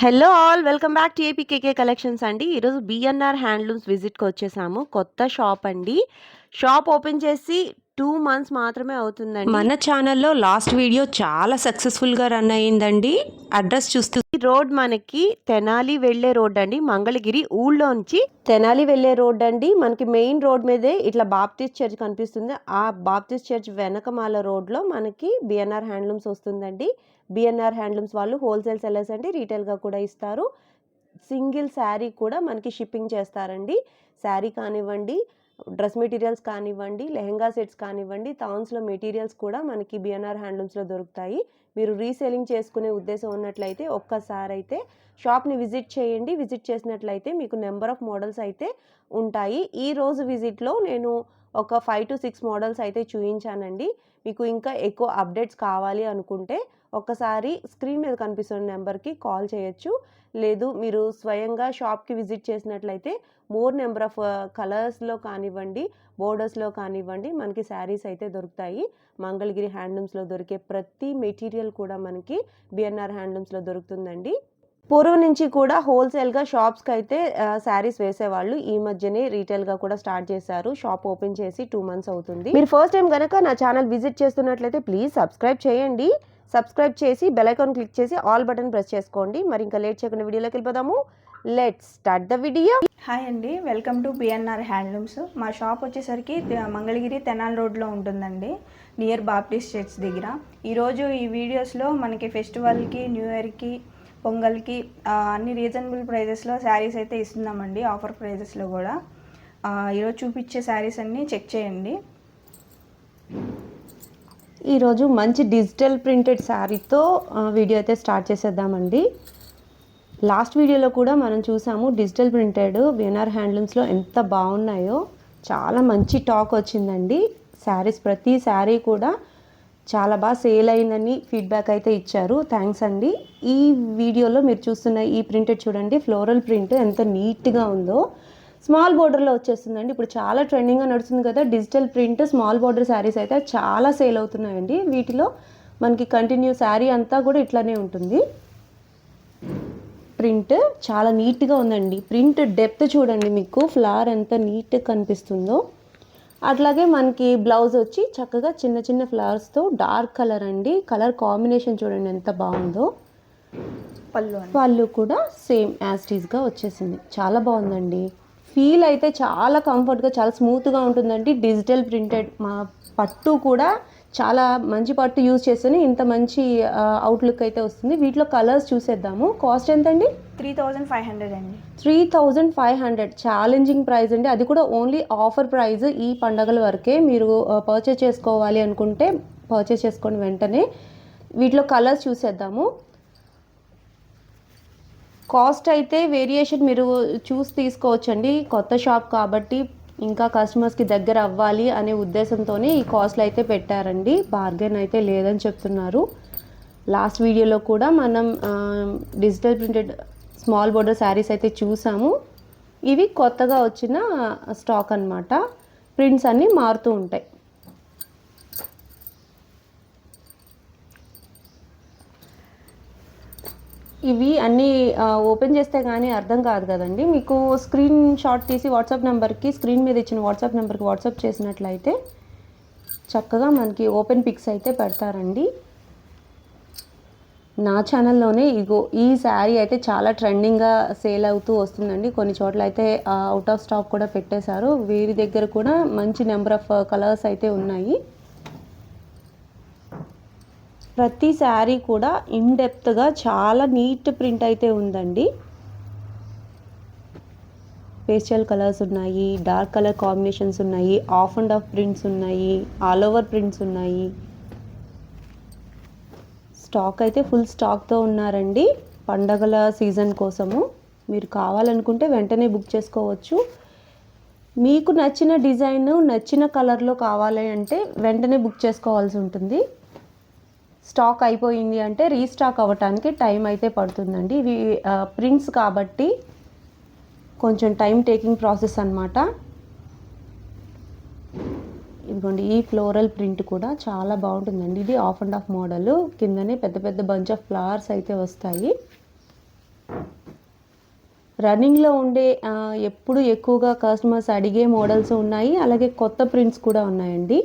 Hello all welcome back to APKK collections అండి. ఈరోజు BNR handlooms విజిట్కి వచ్చేసాము. కొత్త షాప్ అండి. షాప్ ఓపెన్ చేసి 2 మంత్స్ మాత్రమే అవుతుందండి. మన ఛానల్లో లాస్ట్ వీడియో చాలా సక్సెస్ఫుల్గా రన్ అయ్యిందండి. అడ్రస్ చూస్తూ ఈ రోడ్ మనకి తెనాలి వెళ్ళే రోడ్ అండి. మంగళగిరి ఊళ్ళోంచి తెనాలి వెళ్ళే రోడ్ అండి. మనకి మెయిన్ రోడ్ మీదే ఇట్లా బాప్టిస్ట్ చర్చ్ కనిపిస్తుంది. ఆ బాప్టిస్ట్ చర్చ్ వెనకమాల రోడ్లో మనకి బిఎన్ఆర్ హ్యాండ్లూమ్స్ వస్తుందండి. బిఎన్ఆర్ హ్యాండ్లూమ్స్ వాళ్ళు హోల్సేల్ సెల్లర్స్ అండి. రీటైల్గా కూడా ఇస్తారు. సింగిల్ శారీ కూడా మనకి షిప్పింగ్ చేస్తారండి. శారీ కానివ్వండి, డ్రెస్ మెటీరియల్స్ కానివ్వండి, లెహెంగా సెట్స్ కానివ్వండి, థాన్స్లో మెటీరియల్స్ కూడా మనకి బిఎన్ఆర్ హ్యాండ్లూమ్స్లో దొరుకుతాయి. మీరు రీసేలింగ్ చేసుకునే ఉద్దేశం ఉన్నట్లయితే ఒక్కసారి అయితే షాప్ని విజిట్ చేయండి. విజిట్ చేసినట్లయితే మీకు నెంబర్ ఆఫ్ మోడల్స్ అయితే ఉంటాయి. ఈ రోజు విజిట్లో నేను ఒక 5 to 6 మోడల్స్ అయితే చూపించానండి. మీకు ఇంకా ఎక్కువ అప్డేట్స్ కావాలి అనుకుంటే ఒక్కసారి స్క్రీన్ మీద కనిపిస్తున్న నెంబర్కి కాల్ చేయొచ్చు. లేదు మీరు స్వయంగా షాప్కి విజిట్ చేసినట్లయితే మోర్ నెంబర్ ఆఫ్ కలర్స్లో కానివ్వండి, బోర్డర్స్లో కానివ్వండి మనకి శారీస్ అయితే దొరుకుతాయి. మంగళగిరి హ్యాండ్లూమ్స్లో దొరికే ప్రతి మెటీరియల్ కూడా మనకి బిఎన్ఆర్ హ్యాండ్లూమ్స్లో దొరుకుతుందండి. పూర్వం నుంచి కూడా హోల్సేల్గా షాప్స్కి అయితే శారీస్ వేసేవాళ్ళు. ఈ మధ్యనే రీటైల్గా కూడా స్టార్ట్ చేశారు. షాప్ ఓపెన్ చేసి 2 మంత్స్ అవుతుంది. మీరు ఫస్ట్ టైం కనుక నా ఛానల్ విజిట్ చేస్తున్నట్లయితే ప్లీజ్ సబ్స్క్రైబ్ చేయండి. సబ్స్క్రైబ్ చేసి బెల్ ఐకాన్ క్లిక్ చేసి ఆల్ బటన్ ప్రెస్ చేసుకోండి. మరి ఇంకా లేట్ చేయకుండా వీడియోలోకి వెళ్ళిపోదాము. Let's start the video. Hi అండి, వెల్కమ్ టు బిఎన్ఆర్ హ్యాండ్లూమ్స్. మా షాప్ వచ్చేసరికి మంగళగిరి తెనాలి రోడ్లో ఉంటుందండి, నియర్ బాప్టిస్ట్ చర్చ్ దగ్గర. ఈరోజు ఈ వీడియోస్లో మనకి ఫెస్టివల్కి, న్యూ ఇయర్కి, పొంగల్కి అన్ని రీజనబుల్ ప్రైజెస్లో శారీస్ అయితే ఇస్తున్నామండి. ఆఫర్ ప్రైజెస్లో కూడా ఈరోజు చూపించే శారీస్ అన్నీ చెక్ చేయండి. ఈరోజు మంచి డిజిటల్ ప్రింటెడ్ శారీతో వీడియో అయితే స్టార్ట్ చేసేద్దామండి. లాస్ట్ వీడియోలో కూడా మనం చూసాము డిజిటల్ ప్రింటెడ్ బిఎన్ఆర్ హ్యాండ్లూమ్స్లో ఎంత బాగున్నాయో. చాలా మంచి టాక్ వచ్చిందండి. శారీస్ ప్రతి శారీ కూడా చాలా బాగా సేల్ అయిందని ఫీడ్బ్యాక్ అయితే ఇచ్చారు. థ్యాంక్స్ అండి. ఈ వీడియోలో మీరు చూస్తున్న ఈ ప్రింటెడ్ చూడండి, ఫ్లోరల్ ప్రింట్ ఎంత నీట్గా ఉందో. స్మాల్ బోర్డర్లో వచ్చేస్తుందండి. ఇప్పుడు చాలా ట్రెండింగ్గా నడుస్తుంది కదా digital print small border saris అయితే చాలా సేల్ అవుతున్నాయండి. వీటిలో మనకి కంటిన్యూ శారీ అంతా కూడా ఇట్లానే ఉంటుంది. ప్రింట్ చాలా నీట్గా ఉందండి. ప్రింట్ డెప్త్ చూడండి, మీకు ఫ్లవర్ ఎంత నీట్గా కనిపిస్తుందో. అట్లాగే మనకి బ్లౌజ్ వచ్చి చక్కగా చిన్న చిన్న ఫ్లవర్స్తో డార్క్ కలర్ అండి. కలర్ కాంబినేషన్ చూడండి ఎంత బాగుందో. పళ్ళు కూడా సేమ్ యాజ్ టీజ్గా వచ్చేసింది. చాలా బాగుందండి. ఫీల్ అయితే చాలా కంఫర్ట్గా, చాలా స్మూత్గా ఉంటుందండి. డిజిటల్ ప్రింటెడ్ మా పట్టు కూడా చాలా మంచి పట్టు యూజ్ చేస్తేనే ఇంత మంచి అవుట్లుక్ అయితే వస్తుంది. వీటిలో కలర్స్ చూసేద్దాము. కాస్ట్ ఎంత అండి? 3500 అండి. 3500 ఛాలెంజింగ్ ప్రైస్ అండి. అది కూడా ఓన్లీ ఆఫర్ ప్రైస్. ఈ పండగల వరకే మీరు పర్చేస్ చేసుకోవాలి అనుకుంటే పర్చేస్ చేసుకోండి వెంటనే. వీటిలో కలర్స్ చూసేద్దాము. కాస్ట్ అయితే వేరియేషన్ మీరు చూసి తీసుకోవచ్చండి. కొత్త షాప్ కాబట్టి ఇంకా కస్టమర్స్కి దగ్గర అవ్వాలి అనే ఉద్దేశంతోనే ఈ కాస్ట్లు అయితే పెట్టారండి. బార్గెన్ అయితే లేదని చెప్తున్నారు. లాస్ట్ వీడియోలో కూడా మనం digital printed small border saris అయితే చూసాము. ఇవి కొత్తగా వచ్చిన స్టాక్ అన్నమాట. ప్రింట్స్ అన్నీ మారుతూ ఉంటాయి. ఇవి అన్నీ ఓపెన్ చేస్తే కానీ అర్థం కాదు కదండి. మీకు స్క్రీన్ షాట్ తీసి వాట్సాప్ నెంబర్కి, స్క్రీన్ మీద ఇచ్చిన వాట్సాప్ నెంబర్కి వాట్సాప్ చేసినట్లయితే చక్కగా మనకి ఓపెన్ పిక్స్ అయితే పెడతారండి. నా ఛానల్లోనే ఈ శారీ అయితే చాలా ట్రెండింగ్గా సేల్ అవుతూ వస్తుందండి. కొన్ని చోట్ల అయితే అవుట్ ఆఫ్ స్టాక్ కూడా పెట్టేశారు. వీరి దగ్గర కూడా మంచి నెంబర్ ఆఫ్ కలర్స్ అయితే ఉన్నాయి. ప్రతి శారీ కూడా ఇన్ డెప్త్గా చాలా నీట్ ప్రింట్ అయితే ఉందండి. పేస్టల్ కలర్స్ ఉన్నాయి, డార్క్ కలర్ కాంబినేషన్స్ ఉన్నాయి, ఆఫ్ అండ్ ఆఫ్ ప్రింట్స్ ఉన్నాయి, ఆల్ ఓవర్ ప్రింట్స్ ఉన్నాయి. స్టాక్ అయితే ఫుల్ స్టాక్తో ఉన్నారండి పండగల సీజన్ కోసము. మీరు కావాలనుకుంటే వెంటనే బుక్ చేసుకోవచ్చు. మీకు నచ్చిన డిజైన్ నచ్చిన కలర్లో కావాలి అంటే వెంటనే బుక్ చేసుకోవాల్సి ఉంటుంది. స్టాక్ అయిపోయింది అంటే రీస్టాక్ అవ్వటానికి టైం అయితే పడుతుందండి. ఇవి ప్రింట్స్ కాబట్టి కొంచెం టైం టేకింగ్ ప్రాసెస్ అన్నమాట. ఇదిగోండి, ఈ ఫ్లోరల్ ప్రింట్ కూడా చాలా బాగుంటుందండి. ఇది ఆఫ్ అండ్ ఆఫ్ మోడల్. కిందనే పెద్ద పెద్ద బంచ్ ఆఫ్ ఫ్లవర్స్ అయితే వస్తాయి. రన్నింగ్లో ఉండే ఎప్పుడు ఎక్కువగా కస్టమర్స్ అడిగే మోడల్స్ ఉన్నాయి, అలాగే కొత్త ప్రింట్స్ కూడా ఉన్నాయండి.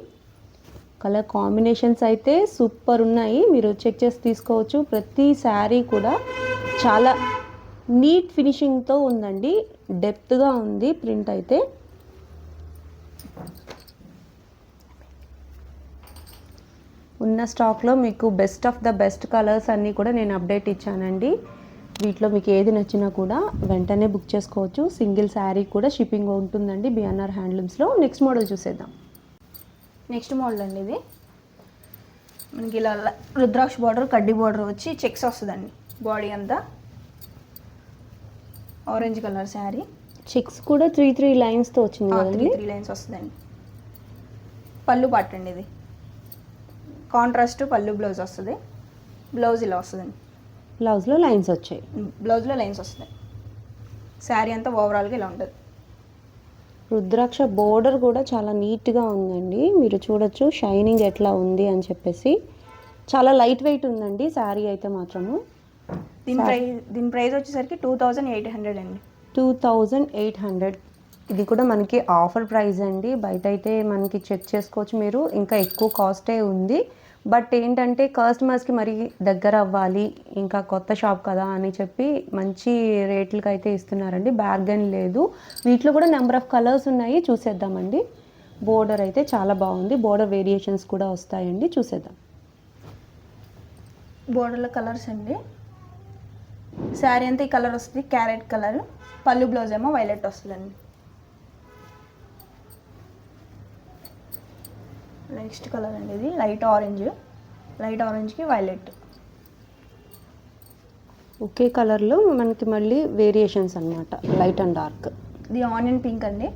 కలర్ కాంబినేషన్స్ అయితే సూపర్ ఉన్నాయి, మీరు చెక్ చేసి తీసుకోవచ్చు. ప్రతి శారీ కూడా చాలా నీట్ ఫినిషింగ్తో ఉందండి, డెప్త్గా ఉంది ప్రింట్ అయితే. ఉన్న స్టాక్లో మీకు best of the best colours అన్నీ కూడా నేను అప్డేట్ ఇచ్చానండి. వీటిలో మీకు ఏది నచ్చినా కూడా వెంటనే బుక్ చేసుకోవచ్చు. సింగిల్ శారీ కూడా షిప్పింగ్ ఉంటుందండి బిఎన్ఆర్ హ్యాండ్లూమ్స్లో. నెక్స్ట్ మోడల్ చూసేద్దాం. నెక్స్ట్ మోడల్ అండి ఇది. మనకి ఇలా రుద్రాక్ష బార్డర్, కడ్డీ బార్డర్ వచ్చి చెక్స్ వస్తుందండి. బాడీ అంతా ఆరెంజ్ కలర్ శారీ. చెక్స్ కూడా 3 లైన్స్తో వచ్చింది కదండి. 3 లైన్స్ వస్తుందండి. పళ్ళు పట్టండి ఇది. కాంట్రాస్ట్ పళ్ళు బ్లౌజ్ వస్తుంది. బ్లౌజ్ ఇలా వస్తుందండి. బ్లౌజ్లో లైన్స్ వచ్చాయి. బ్లౌజ్లో లైన్స్ వస్తాయి. శారీ అంతా ఓవరాల్గా ఇలా ఉంటుంది. రుద్రాక్ష బోర్డర్ కూడా చాలా నీట్గా ఉందండి, మీరు చూడొచ్చు షైనింగ్ ఎట్లా ఉంది అని చెప్పేసి. చాలా లైట్ వెయిట్ ఉందండి శారీ అయితే మాత్రము. దీని ప్రైస్ వచ్చేసరికి 2800 అండి. 2800. ఇది కూడా మనకి ఆఫర్ ప్రైస్ అండి. బయట అయితే మనకి చెక్ చేసుకోవచ్చు మీరు, ఇంకా ఎక్కువ కాస్టే ఉంది. బట్ ఏంటంటే కస్టమర్స్కి మరి దగ్గర అవ్వాలి, ఇంకా కొత్త షాప్ కదా అని చెప్పి మంచి రేట్లకి అయితే ఇస్తున్నారండి, బ్యార్గెన్ లేదు. వీటిలో కూడా నెంబర్ ఆఫ్ కలర్స్ ఉన్నాయి, చూసేద్దామండి. బోర్డర్ అయితే చాలా బాగుంది, బోర్డర్ వేరియేషన్స్ కూడా వస్తాయండి, చూసేద్దాం. బోర్డర్లో కలర్స్ అండి. శారీ అంతా ఈ కలర్ వస్తుంది, క్యారెట్ కలర్. పళ్ళు బ్లౌజ్ ఏమో వైలెట్ వస్తుందండి. నెక్స్ట్ కలర్ అండి ఇది లైట్ ఆరెంజ్కి వైలెట్. ఒకే కలర్లో మనకి మళ్ళీ వేరియేషన్స్ అన్నమాట, లైట్ అండ్ డార్క్. ఇది ఆనియన్ పింక్ అండి.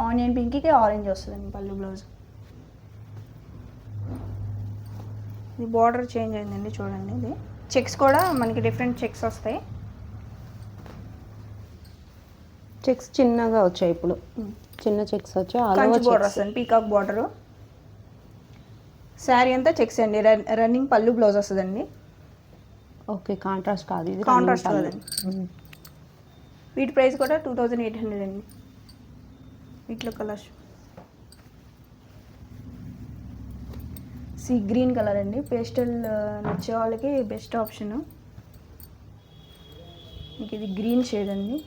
ఆనియన్ పింక్కి ఆరెంజ్ వస్తుందండి పళ్ళు బ్లౌజ్. ఇది బార్డర్ చేంజ్ అయిందండి, చూడండి. ఇది చెక్స్ కూడా మనకి డిఫరెంట్ చెక్స్ వస్తాయి. చెక్స్ చిన్నగా వచ్చాయి, ఇప్పుడు చిన్న చెక్స్ వచ్చాయి. కంచి బార్డర్ వస్తుంది, పీకాక్ బార్డర్. శారీ అంతా చెక్స్ అండి. రన్నింగ్ పళ్ళు బ్లౌజ్ వస్తుందండి. ఓకే, కాంట్రాస్ట్ కాదు ఇది, కాంట్రాస్ట్ కాదండి. వీటి ప్రైస్ కూడా 2800 అండి. వీటిలో కలర్స్ సీ గ్రీన్ కలర్ అండి. పేస్టల్ నచ్చే వాళ్ళకి బెస్ట్ ఆప్షను. మీకు ఇది గ్రీన్ షేడ్ అండి.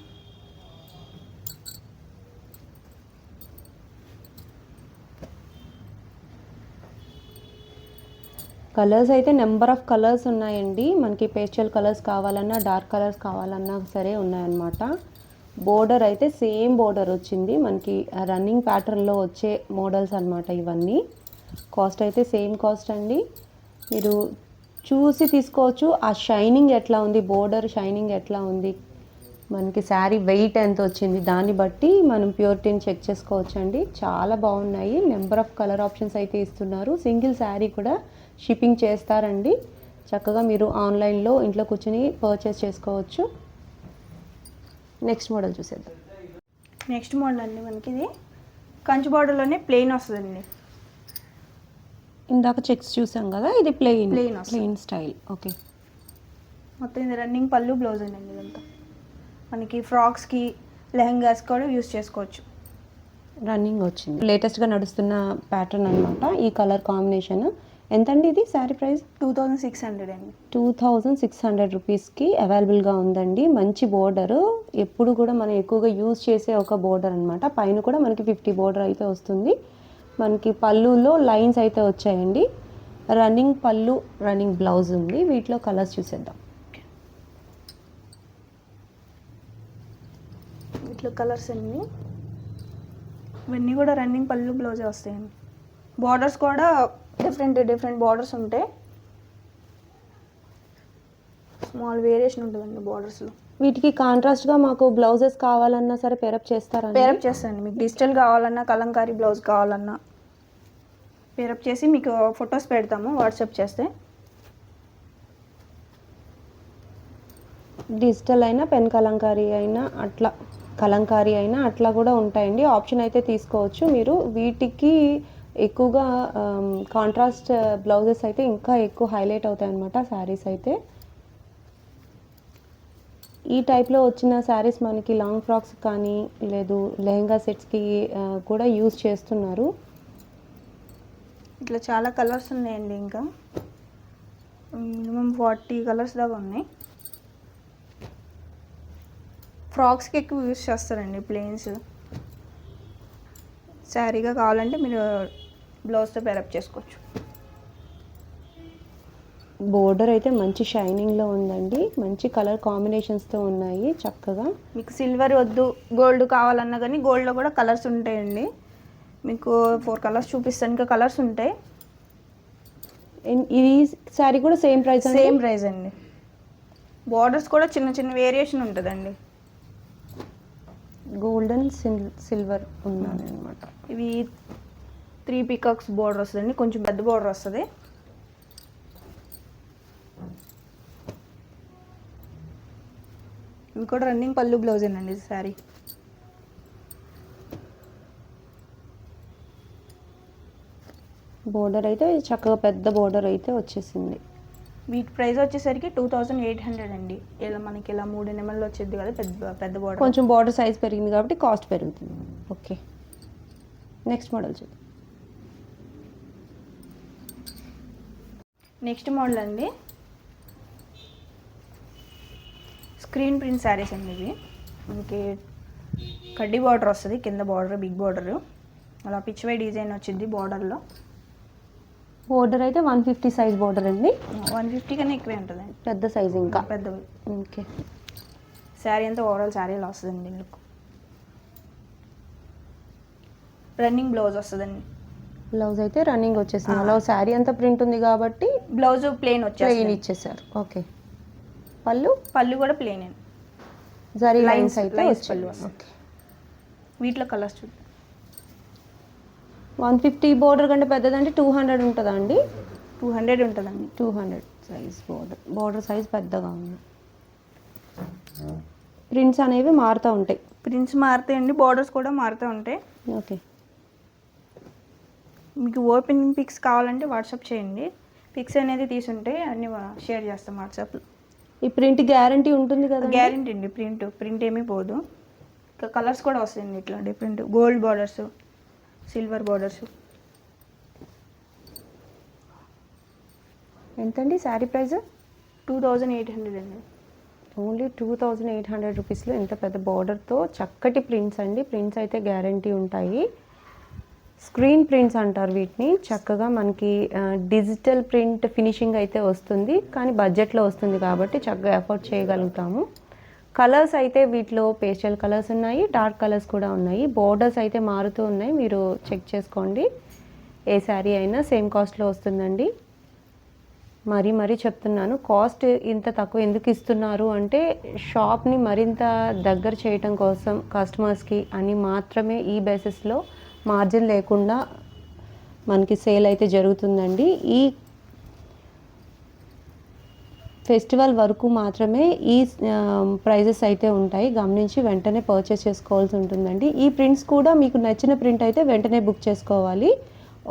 కలర్స్ అయితే నెంబర్ ఆఫ్ కలర్స్ ఉన్నాయండి. మనకి పేస్టల్ కలర్స్ కావాలన్నా, డార్క్ కలర్స్ కావాలన్నా సరే ఉన్నాయన్నమాట. బోర్డర్ అయితే సేమ్ బోర్డర్ వచ్చింది, మనకి రన్నింగ్ ప్యాటర్న్లో వచ్చే మోడల్స్ అన్నమాట ఇవన్నీ. కాస్ట్ అయితే సేమ్ కాస్ట్ అండి, మీరు చూసి తీసుకోవచ్చు. ఆ షైనింగ్ ఎట్లా ఉంది, బోర్డర్ షైనింగ్ ఎట్లా ఉంది, మనకి శారీ వెయిట్ ఎంత వచ్చింది, దాన్ని బట్టి మనం ప్యూరిటీని చెక్ చేసుకోవచ్చు అండి. చాలా బాగున్నాయి, నెంబర్ ఆఫ్ కలర్ ఆప్షన్స్ అయితే ఇస్తున్నారు. సింగిల్ శారీ కూడా షిప్పింగ్ చేస్తారండి. చక్కగా మీరు ఆన్లైన్లో ఇంట్లో కూర్చొని పర్చేస్ చేసుకోవచ్చు. నెక్స్ట్ మోడల్ చూసేద్దాం. నెక్స్ట్ మోడల్ అండి మనకి ఇది కంచి బార్డర్లోనే ప్లెయిన్ వస్తుందండి. ఇందాక చెక్స్ చూసాం కదా, ఇది ప్లెయిన్ స్టైల్. ఓకే, మొత్తం ఇది రన్నింగ్ పళ్ళు బ్లౌజ్ అండి. ఇదంతా మనకి ఫ్రాక్స్కి, లెహంగాస్ కూడా యూస్ చేసుకోవచ్చు. రన్నింగ్ వచ్చింది, లేటెస్ట్గా నడుస్తున్న ప్యాటర్న్ అనమాట ఈ కలర్ కాంబినేషన్. ఎంతండి ఇది శారీ ప్రైస్? 2600 అండి. 2600 రూపీస్కి అవైలబుల్గా ఉందండి. మంచి బోర్డరు, ఎప్పుడు కూడా మనం ఎక్కువగా యూజ్ చేసే ఒక బోర్డర్ అనమాట. పైన కూడా మనకి 50 బోర్డర్ అయితే వస్తుంది. మనకి పళ్ళులో లైన్స్ అయితే వచ్చాయండి. రన్నింగ్ పళ్ళు, రన్నింగ్ బ్లౌజ్ ఉంది. వీటిలో కలర్స్ చూసేద్దాం. వీటిలో కలర్స్ అన్నీ ఇవన్నీ కూడా రన్నింగ్ పళ్ళు బ్లౌజే వస్తాయండి. బార్డర్స్ కూడా డిఫరెంట్ బార్డర్స్ ఉంటాయి. స్మాల్ వేరియేషన్ ఉంటుందండి బార్డర్స్లో. వీటికి కాంట్రాస్ట్గా మాకు బ్లౌజెస్ కావాలన్నా సరే పేరప్ చేస్తారా? పేరప్ చేస్తానండి. మీకు డిజిటల్ కావాలన్నా, కలంకారీ బ్లౌజ్ కావాలన్నా పేరప్ చేసి మీకు ఫొటోస్ పెడతాము, వాట్సాప్ చేస్తే. డిజిటల్ అయినా, పెన్ కలంకారీ అయినా, అట్లా కలంకారీ అయినా అట్లా కూడా ఉంటాయండి. ఆప్షన్ అయితే తీసుకోవచ్చు మీరు. వీటికి ఎక్కువగా కాంట్రాస్ట్ బ్లౌజెస్ అయితే ఇంకా ఎక్కువ హైలైట్ అవుతాయి అన్నమాట శారీస్ అయితే. ఈ టైప్లో వచ్చిన శారీస్ మనకి లాంగ్ ఫ్రాక్స్ కానీ లేదు లెహంగా సెట్స్కి కూడా యూజ్ చేస్తున్నారు. ఇట్లా చాలా కలర్స్ ఉన్నాయండి, ఇంకా మినిమం 40 కలర్స్ దాకా ఉన్నాయి. ఫ్రాక్స్కి ఎక్కువ యూజ్ చేస్తారండి, ప్లెయిన్స్. శారీగా కావాలంటే మీరు బ్లౌజ్తో పేరప్ చేసుకోవచ్చు. బోర్డర్ అయితే మంచి షైనింగ్లో ఉందండి, మంచి కలర్ కాంబినేషన్స్తో ఉన్నాయి చక్కగా. మీకు సిల్వర్ వద్దు, గోల్డ్ కావాలన్నా కానీ గోల్డ్లో కూడా కలర్స్ ఉంటాయండి. మీకు 4 కలర్స్ చూపిస్తాను, ఇంకా కలర్స్ ఉంటాయి. ఇది శారీ కూడా సేమ్ ప్రైస్? సేమ్ ప్రైస్ అండి. బార్డర్స్ కూడా చిన్న చిన్న వేరియేషన్ ఉంటుందండి. గోల్డెన్ సిల్వర్ ఉన్నాను అనమాట. ఇవి 3 పీకాక్స్ బార్డర్ వస్తుందండి, కొంచెం పెద్ద బార్డర్ వస్తుంది. ఇవి కూడా రన్నింగ్ పళ్ళు బ్లౌజేనండి శారీ. బోర్డర్ అయితే చక్కగా పెద్ద బోర్డర్ అయితే వచ్చేసింది. వీటి ప్రైస్ వచ్చేసరికి 2800 అండి. ఇలా మనకి ఇలా 3 నెమల్లో వచ్చేది కదా, పెద్ద బార్డర్. కొంచెం బార్డర్ సైజ్ పెరిగింది కాబట్టి కాస్ట్ పెరుగుతుంది. ఓకే, నెక్స్ట్ మోడల్ చూద్దాం. నెక్స్ట్ మోడల్ అండి స్క్రీన్ ప్రింట్ శారీస్ అండి. ఇవి మనకి కడ్డీ బార్డర్ వస్తుంది, కింద బార్డర్ బిగ్ బార్డర్, అలా పిచ్వై డిజైన్ వచ్చింది బార్డర్లో. బోర్డర్ అయితే 150 సైజ్ బోర్డర్ అండి. 150 కన్నా ఎక్కువే ఉంటుందండి, పెద్ద సైజ్ ఇంకా పెద్దవి. ఓకే, శారీ అంతా ఓవరాల్ శారీ ఇలా వస్తుందండి. లుక్ రన్నింగ్ బ్లౌజ్ వస్తుందండి. బ్లౌజ్ అయితే రన్నింగ్ వచ్చేసింది. అలా శారీ అంతా ప్రింట్ ఉంది కాబట్టి బ్లౌజ్ ప్లెయిన్ ప్లెయిన్ ఇచ్చేసారు. ఓకే, పళ్ళు కూడా ప్లెయిన్ అండి, జరీ లైన్స్ అయితే పళ్ళు. ఓకే, వీటిలో కలర్స్ చూద్దాం. 150 బోర్డర్ కంటే పెద్దదంటే 200 ఉంటుందా అండి? 200 ఉంటుందండి. 200 సైజ్ బోర్డర్ సైజ్ పెద్దగా ఉంది. ప్రింట్స్ అనేవి మారుతూ ఉంటాయి. ప్రింట్స్ మారుతాయండి, బార్డర్స్ కూడా మారుతూ ఉంటాయి. ఓకే, మీకు ఓపెన్ పిక్స్ కావాలంటే వాట్సాప్ చేయండి. పిక్స్ అనేది తీసుంటే అన్నీ షేర్ చేస్తాం వాట్సాప్లో. ఈ ప్రింట్ గ్యారంటీ ఉంటుంది కదా? గ్యారంటీ అండి, ప్రింట్ ఏమీ పోదు. ఇంకా కలర్స్ కూడా వస్తాయండి ఇట్లా different, gold borders, silver borders. ఎంతండి శారీ ప్రైస్? 2800 అండి. ఓన్లీ 2800 రూపీస్లో ఇంత పెద్ద బార్డర్తో చక్కటి ప్రింట్స్ అండి. ప్రింట్స్ అయితే గ్యారంటీ ఉంటాయి. స్క్రీన్ ప్రింట్స్ అంటారు వీటిని. చక్కగా మనకి డిజిటల్ ప్రింట్ ఫినిషింగ్ అయితే వస్తుంది, కానీ బడ్జెట్లో వస్తుంది కాబట్టి చక్కగా ఎఫోర్డ్ చేయగలుగుతాము. కలర్స్ అయితే వీటిలో పేస్టల్ కలర్స్ ఉన్నాయి, డార్క్ కలర్స్ కూడా ఉన్నాయి. బోర్డర్స్ అయితే మారుతూ ఉన్నాయి, మీరు చెక్ చేసుకోండి. ఏ శారీ అయినా సేమ్ కాస్ట్లో వస్తుందండి. మరీ చెప్తున్నాను, కాస్ట్ ఇంత తక్కువ ఎందుకు ఇస్తున్నారు అంటే షాప్ని మరింత దగ్గర చేయటం కోసం కస్టమర్స్కి అని మాత్రమే ఈ బేసిస్లో మార్జిన్ లేకుండా మనకి సేల్ అయితే జరుగుతుందండి. ఈ ఫెస్టివల్ వరకు మాత్రమే ఈ ప్రైజెస్ అయితే ఉంటాయి. గమనించి వెంటనే పర్చేస్ చేసుకోవాల్సి ఉంటుందండి. ఈ ప్రింట్స్ కూడా మీకు నచ్చిన ప్రింట్ అయితే వెంటనే బుక్ చేసుకోవాలి.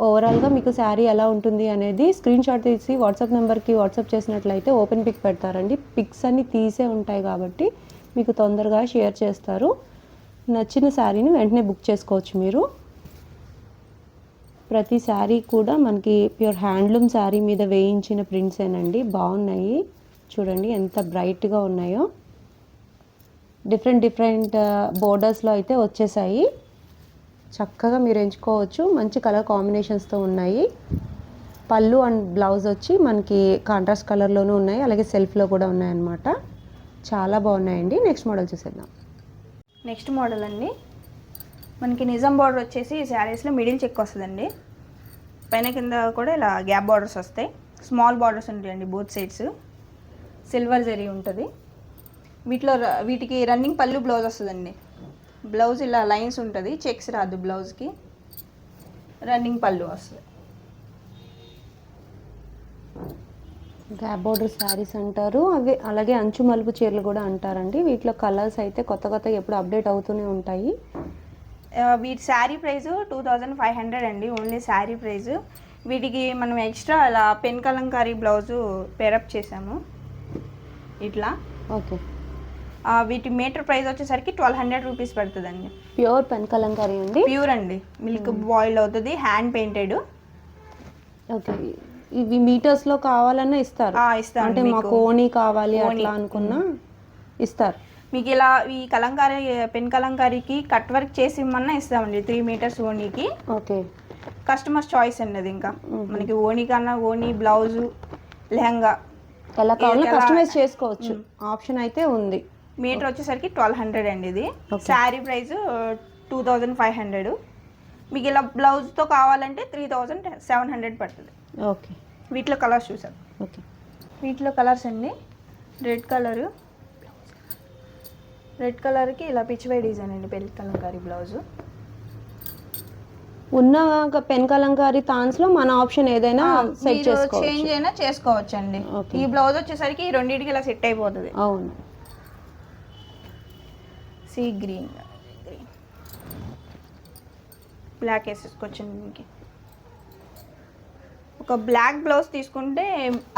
ఓవరాల్గా మీకు శారీ ఎలా ఉంటుంది అనేది స్క్రీన్ షాట్ తీసి వాట్సాప్ నెంబర్కి వాట్సాప్ చేసినట్లయితే ఓపెన్ పిక్ పెడతారండి. పిక్స్ అన్నీ తీసే ఉంటాయి కాబట్టి మీకు తొందరగా షేర్ చేస్తారు. నచ్చిన శారీని వెంటనే బుక్ చేసుకోవచ్చు మీరు. ప్రతి శారీ కూడా మనకి ప్యూర్ హ్యాండ్లూమ్ శారీ మీద వేయించిన ప్రింట్సేనండి. బాగున్నాయి, చూడండి ఎంత బ్రైట్గా ఉన్నాయో. డిఫరెంట్ బోర్డర్స్లో అయితే వచ్చేసాయి. చక్కగా మీరు ఎంచుకోవచ్చు. మంచి కలర్ కాంబినేషన్స్తో ఉన్నాయి. పళ్ళు అండ్ బ్లౌజ్ వచ్చి మనకి కాంట్రాస్ట్ కలర్లోనూ ఉన్నాయి, అలాగే సెల్ఫ్లో కూడా ఉన్నాయన్నమాట. చాలా బాగున్నాయండి. నెక్స్ట్ మోడల్ చూసేద్దాం. నెక్స్ట్ మోడల్ అండి మనకి నిజాం బార్డర్ వచ్చేసి ఈ శారీస్లో మిడిల్ చెక్ వస్తుందండి. పైన కింద కూడా ఇలా గ్యాప్ బార్డర్స్ వస్తాయి. స్మాల్ బార్డర్స్ ఉంటాయండి బోత్ సైడ్స్. సిల్వర్ జరీ ఉంటుంది. వీటికి రన్నింగ్ పళ్ళు బ్లౌజ్ వస్తుందండి. బ్లౌజ్ ఇలా లైన్స్ ఉంటుంది, చెక్స్ రాదు బ్లౌజ్కి. రన్నింగ్ పళ్ళు వస్తుంది. గ్యాప్ బోర్డర్ శారీస్ అంటారు అవి, అలాగే అంచు మలుపు చీరలు కూడా అంటారండి. వీటిలో కలర్స్ అయితే కొత్త ఎప్పుడు అప్డేట్ అవుతూనే ఉంటాయి. వీటి శారీ ప్రైస్ 2500 అండి, ఓన్లీ శారీ ప్రైస్. వీటికి మనం ఎక్స్ట్రా అలా పెన్ కలంకారీ బ్లౌజు పేరప్ చేసాము ఇట్లా. ఓకే, వీటి మీటర్ ప్రైస్ వచ్చేసరికి 1200 రూపీస్ పడుతుందండి. ప్యూర్ పెన్ కలంకారీ అండి. ప్యూర్ అండి, మిల్క్ బాయిల్డ్ అవుతుంది, హ్యాండ్ పెయింటెడ్. ఓకే, ఇవి మీటర్స్లో కావాలన్నా ఇస్తారు. ఇస్తాను, అంటే మాకు ఓనీ కావాలి అట్లా అనుకున్నా ఇస్తారు. మీకు ఇలా ఈ కలంకారీ పెన్ కలంకారీకి కట్ వర్క్ చేసి ఇమ్మన్నా ఇస్తామండి 3 మీటర్స్ ఓనీకి. ఓకే, కస్టమర్స్ చాయిస్ అండి అది. ఇంకా మనకి ఓనీ కన్నా ఓనీ, బ్లౌజు, లెహంగా ఎలా కావాలో కస్టమైజ్ చేసుకోవచ్చు, ఆప్షన్ అయితే ఉంది. మీటర్ వచ్చేసరికి 1200 అండి. ఇది శారీ ప్రైస్ 2500. మీకు ఇలా బ్లౌజ్తో కావాలంటే 3700 పడుతుంది. ఓకే, వీటిలో కలర్స్ చూసారు. ఓకే, వీటిలో కలర్స్ అండి. రెడ్ కలర్కి ఇలా పిచ్చివై డిజైన్ అండి పెన్ కలంకారీ బ్లౌజు. ఉన్న పెన్ కలంకారీ థాన్స్లో మన ఆప్షన్ ఏదైనా సెట్ చేసుకోవచ్చు, చేంజ్ అయినా చేసుకోవచ్చు అండి. ఈ బ్లౌజ్ వచ్చేసరికి ఈ రెండింటికి ఇలా సెట్ అయిపోతుంది. అవును, సీ గ్రీన్ బ్లాక్ వేసేసుకోవచ్చండి. దీనికి ఒక బ్లాక్ బ్లౌజ్ తీసుకుంటే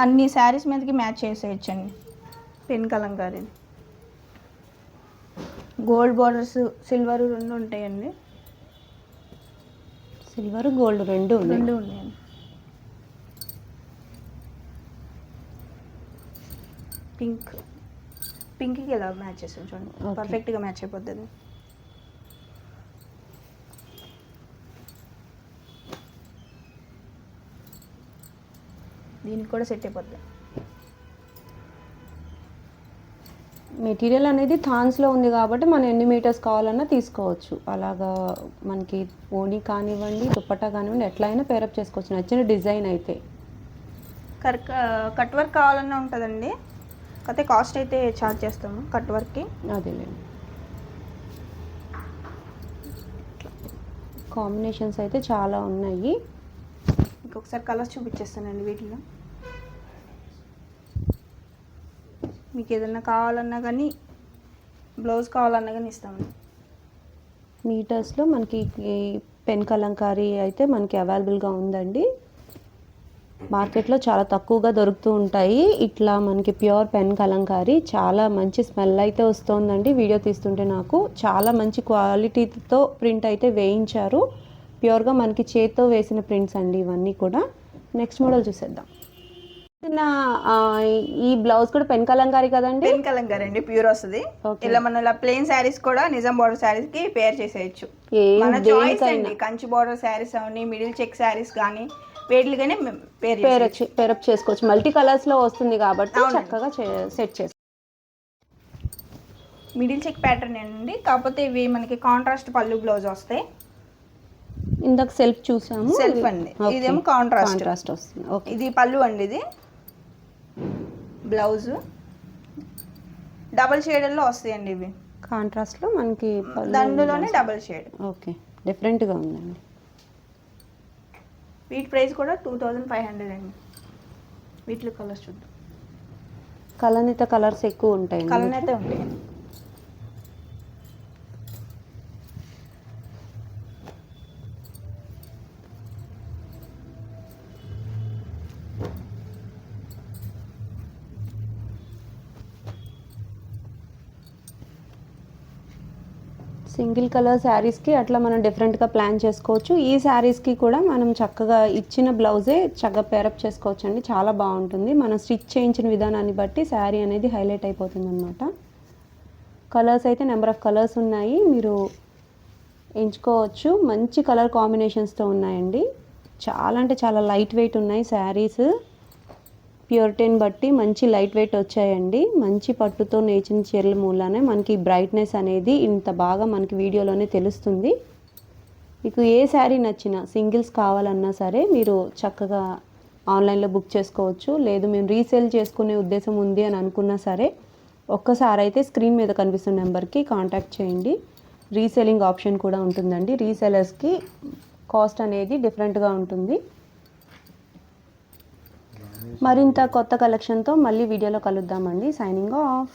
అన్ని శారీస్ మీదకి మ్యాచ్ చేసేయచ్చండి. Pen Kalamkari gold borders, silver రెండు ఉంటాయండి. సిల్వర్ గోల్డ్ రెండు ఉన్నాయండి. పింక్కి ఎలా మ్యాచ్ చేస్తాం చూడండి, పర్ఫెక్ట్గా మ్యాచ్ అయిపోతుంది. దీనికి కూడా సెట్ అయిపోతుంది. మెటీరియల్ అనేది థాన్స్లో ఉంది కాబట్టి మనం ఎన్ని మీటర్స్ కావాలన్నా తీసుకోవచ్చు. అలాగా మనకి ఓనీ కానివ్వండి, దుప్పట్టా కానివ్వండి, ఎట్లయినా పేరప్ చేసుకోవచ్చు నచ్చిన డిజైన్ అయితే. కట్ వర్క్ కావాలన్నా ఉంటుందండి, కాకపోతే కాస్ట్ అయితే ఛార్జ్ చేస్తాము కట్ వర్క్కి. అదేలేండి, కాంబినేషన్స్ అయితే చాలా ఉన్నాయి. ఇంకొకసారి కలర్స్ చూపించేస్తానండి. వీటిలో మీకు ఏదైనా కావాలన్నా కానీ, బ్లౌజ్ కావాలన్నా కానీ ఇస్తామండి. మీటర్స్లో మనకి పెన్ కలంకారీ అయితే మనకి అవైలబుల్గా ఉందండి. మార్కెట్లో చాలా తక్కువగా దొరుకుతూ ఉంటాయి. ఇట్లా మనకి ప్యూర్ పెన్ కలంకారీ చాలా మంచి స్మెల్ అయితే వస్తుందండి. వీడియో తీస్తుంటే నాకు చాలా మంచి క్వాలిటీతో ప్రింట్ అయితే వేయించారు. ప్యూర్గా మనకి చేత్తో వేసిన ప్రింట్స్ అండి ఇవన్నీ కూడా. నెక్స్ట్ మోడల్ చూసేద్దాం. ఈ బ్లౌజ్ కూడా పెన్ కలంకారీ కదండి? పెన్ కలంకారీ అండి, ప్యూర్ వస్తుంది. ఇలా మనం ఇలా ప్లెయిన్ శారీస్ కూడా నిజాం బార్డర్ శారీస్ కి పేర్ చేసేయచ్చు. మన చాయిస్ అండి. కంచి బార్డర్ శారీస్ అవన్నీ, మిడిల్ చెక్ శారీస్ కానీ వేటిగానే పేరప్ చేసుకోవచ్చు. మల్టీ కలర్స్ లో వస్తుంది కాబట్టి చక్కగా సెట్ చేసుకోవచ్చు. మిడిల్ చెక్ ప్యాటర్న్ అండి, కాకపోతే ఇవి మనకి కాంట్రాస్ట్ పళ్ళు బ్లౌజ్ వస్తాయి. ఇందాక సెల్ఫ్ చూసాము, సెల్ఫ్ అండి. ఇదేమో కాంట్రాస్ట్ వస్తుంది. ఇది పళ్ళు అండి. ఇది బ్లౌజ్ డబల్ షేడ్లో వస్తాయండి. ఇవి కాంట్రాస్ట్లో మనకి దండులోనే డబల్ షేడ్. ఓకే, డిఫరెంట్గా ఉందండి. వీటి ప్రైస్ కూడా 2500 అండి. వీటిలో కలర్స్ చూద్దాం. కలనిత కలర్స్ ఎక్కువ ఉంటాయి. కలనైతే ఉంటాయి. సింగిల్ కలర్ శారీస్కి అట్లా మనం డిఫరెంట్గా ప్లాన్ చేసుకోవచ్చు. ఈ శారీస్కి కూడా మనం చక్కగా ఇచ్చిన బ్లౌజే చక్కగా పేరప్ చేసుకోవచ్చు అండి. చాలా బాగుంటుంది. మనం స్టిచ్ చేయించిన విధానాన్ని బట్టి శారీ అనేది హైలైట్ అయిపోతుంది అనమాట. కలర్స్ అయితే నెంబర్ ఆఫ్ కలర్స్ ఉన్నాయి, మీరు ఎంచుకోవచ్చు. మంచి కలర్ కాంబినేషన్స్తో ఉన్నాయండి. చాలా అంటే చాలా లైట్ వెయిట్ ఉన్నాయి శారీస్. ప్యూరిటీని బట్టి మంచి లైట్ వెయిట్ వచ్చాయండి. మంచి పట్టుతో నేచిన చీరల మూలానే మనకి బ్రైట్నెస్ అనేది ఇంత బాగా మనకి వీడియోలోనే తెలుస్తుంది. మీకు ఏ శారీ నచ్చినా సింగిల్స్ కావాలన్నా సరే మీరు చక్కగా ఆన్లైన్లో బుక్ చేసుకోవచ్చు. లేదు మేము రీసేల్ చేసుకునే ఉద్దేశం ఉంది అని అనుకున్నా సరే ఒక్కసారి అయితే స్క్రీన్ మీద కనిపిస్తున్న నెంబర్కి కాంటాక్ట్ చేయండి. రీసేలింగ్ ఆప్షన్ కూడా ఉంటుందండి. రీసేలర్స్కి కాస్ట్ అనేది డిఫరెంట్గా ఉంటుంది. మరింత కొత్త కలెక్షన్తో మళ్ళీ వీడియోలో కలుద్దామండి. Signing off.